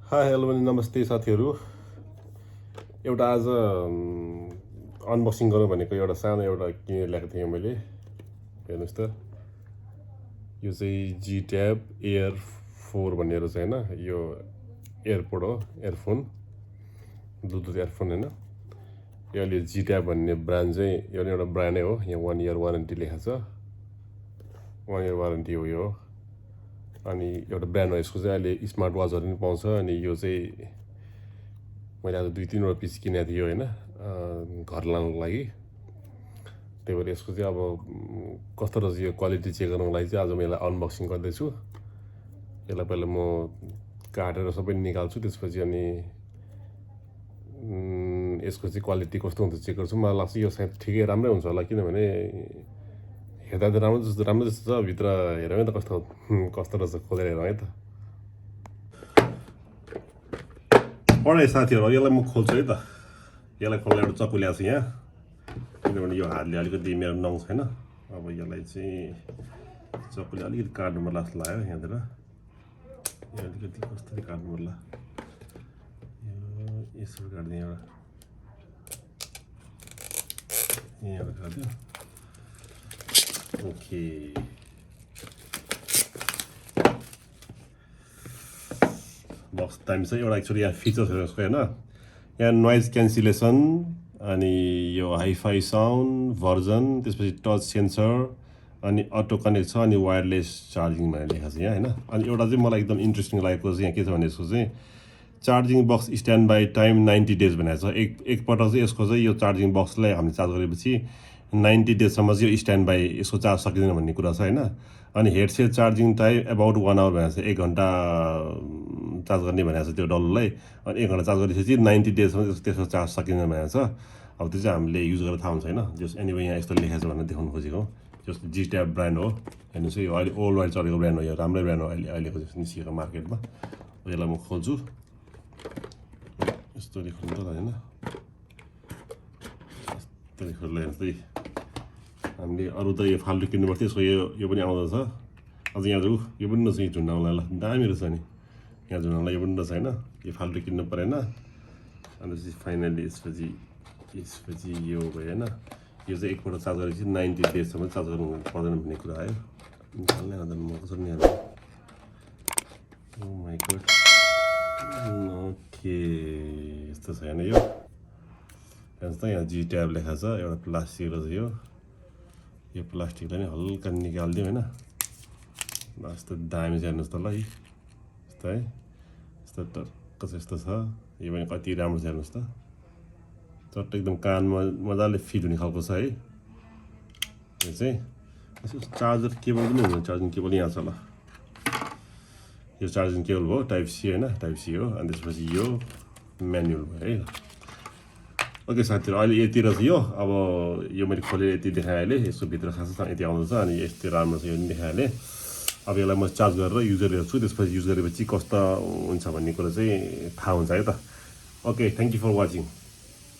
Hi hello भने नमस्ते साथीहरू। एउटा आज अनबक्सिङ गरौँ भनेको एउटा सानो एउटा किनेर ल्याएको थिएँ मैले। हेर्नुहोस् त, यो चाहिँ जी ट्याब एयर 4 भन्ने रहेछ होइन। यो एयरपोड हो, एयरफोन, ब्लुटुथ एयरफोन होइन। यो अहिले जी ट्याब भन्ने ब्रान्ड चाहिँ यो एउटा ब्रान्डै हो। यहाँ 1 इयर वारेन्टी लेखेको छ, 1 इयर वारेन्टी हो यो। अनि एउटा ब्रान्ड हो यसको चाहिँ। अहिले स्मार्ट वाचहरू पनि पाउँछ। अनि यो चाहिँ मैले आज 2-3वटा पिस किनेको थिएँ होइन, घर लानुको लागि। त्यही भएर यसको चाहिँ अब कस्तो रहेछ यो क्वालिटी चेक गर्नुको लागि चाहिँ आज म यसलाई अनबक्सिङ गर्दैछु। यसलाई पहिला म काटेर सबै निकाल्छु, त्यसपछि अनि यसको चाहिँ क्वालिटी कस्तो हुन्छ चेक गर्छु। मलाई लाग्छ यो सायद ठिकै राम्रै हुन्छ होला, किनभने हेर्दा त राम्रो जस्तो छ। भित्र हेरौँ है त कस्तो रहेछ, खोलेर हेरौँ है त। पढाइ साथीहरू, यसलाई म खोल्छु है त। यसलाई खोल्न एउटा चक्कु ल्याएको छु यहाँ, किनभने यो हातले अलिकति मेरो नङ छैन। अब यसलाई चाहिँ चक्कुले अलिकति काट्नु पर्ला जस्तो लाग्यो यहाँतिर। यो अलिकति कस्तरी काट्नु पर्ला, यो यसो काट्दिएँ एउटा, यहाँबाट काट्यो। ओके, बक्स दामी छ। एउटा एक्चुअली यहाँ फिचर्सहरू यसको होइन, यहाँ नोइज क्यान्सलेसन, अनि यो हाइफाई साउन्ड भर्जन, त्यसपछि टच सेन्सर, अनि अटो कनेक्ट छ, अनि वायरलेस चार्जिङ भनेर लेखेको छ यहाँ होइन। अनि एउटा चाहिँ मलाई एकदम इन्ट्रेस्टिङ लागेको चाहिँ यहाँ के छ भने यसको चाहिँ charging box standby time 90 days भनेको छ। एकपल्ट चाहिँ यसको चाहिँ यो चार्जिङ बक्सलाई हामीले चार्ज गरेपछि 90 डेजसम्म चाहिँ यो स्ट्यान्ड बाई यसको चार्ज सकिँदैन भन्ने कुरा छ होइन। अनि headset charging time about 1 hour भनेको छ, 1 घन्टा चार्ज गर्ने भनेको छ त्यो डल्लोलाई। अनि 1 घन्टा चार्ज गरेपछि 90 डेजसम्म त्यसको चार्ज सकिँदैन भनेको छ। अब त्यो चाहिँ हामीले युज गरेर थाहा हुन्छ होइन। जस एनिवे यहाँ यस्तो लेखेको छ भनेर देखाउनु खोजेको। जस्तो जी ट्याब ब्रान्ड हो, हेर्नुहोस् है, यो अहिले ओल्ड वाइड चलेको ब्रान्ड हो, यो राम्रै ब्रान्ड हो अहिलेको जस्तो निस्किएको मार्केटमा। यसलाई म खोल्छु, यस्तो लेख्नु त होइन, यस्तो लेख्नु हेर्नुहोस् है। हामीले अरू त यो फाल्टु किन्नु पर्थ्यो, यसको यो पनि आउँदछ। अझ यहाँ यो पनि रहेछ, यो झुन्डाउनलाई ल दामी रहेछ नि, यहाँ झुन्डाउनलाई यो पनि रहेछ होइन। यो फाल्टु किन्नु परेन। अनि चाहिँ फाइनली यसपछि यो भयो होइन। यो चाहिँ एकपल्ट चार्ज गरेपछि 90 डेजसम्म चार्ज गर्नु पर्दैन भन्ने कुरा आयो। निकाल्नै आउँदैन, म कसरी निकाल्नु। ओ माई गड, ओके, यस्तो छ होइन। यो हेर्नुहोस् त, यहाँ जी ट्याब लेखा छ, एउटा प्लास्टिक रहेछ यो प्लास्टिकलाई नि हल्का निकालिदिउँ होइन। यस्तो दामी छ हेर्नुहोस् त ल, यस्तो है, यस्तो टक्क चाहिँ यस्तो छ। यो पनि कति राम्रो छ हेर्नुहोस् त, चट्ट एकदम कानमा मजाले फिट हुने खालको छ है। यो चाहिँ चार्जर केबल पनि हुन्छ, चार्जिङ केबल यहाँ छ ल, यो चार्जिङ केबल भयो, टाइप सी होइन, टाइप सी हो। अनि त्यसपछि यो म्यानुअल भयो है। ओके साथीहरू, अहिले यति रहेछ यो। अब यो मैले खोलेर यति देखाइहालेँ, यसको भित्र खासै यति आउँदछ। अनि यस्तो राम्रो छ यो पनि देखाइहालेँ। अब यसलाई म चार्ज गरेर युज गरिरहेको छु, त्यसपछि युज गरेपछि कस्तो हुन्छ भन्ने कुरा चाहिँ थाहा हुन्छ है त। Okay, thank you for watching.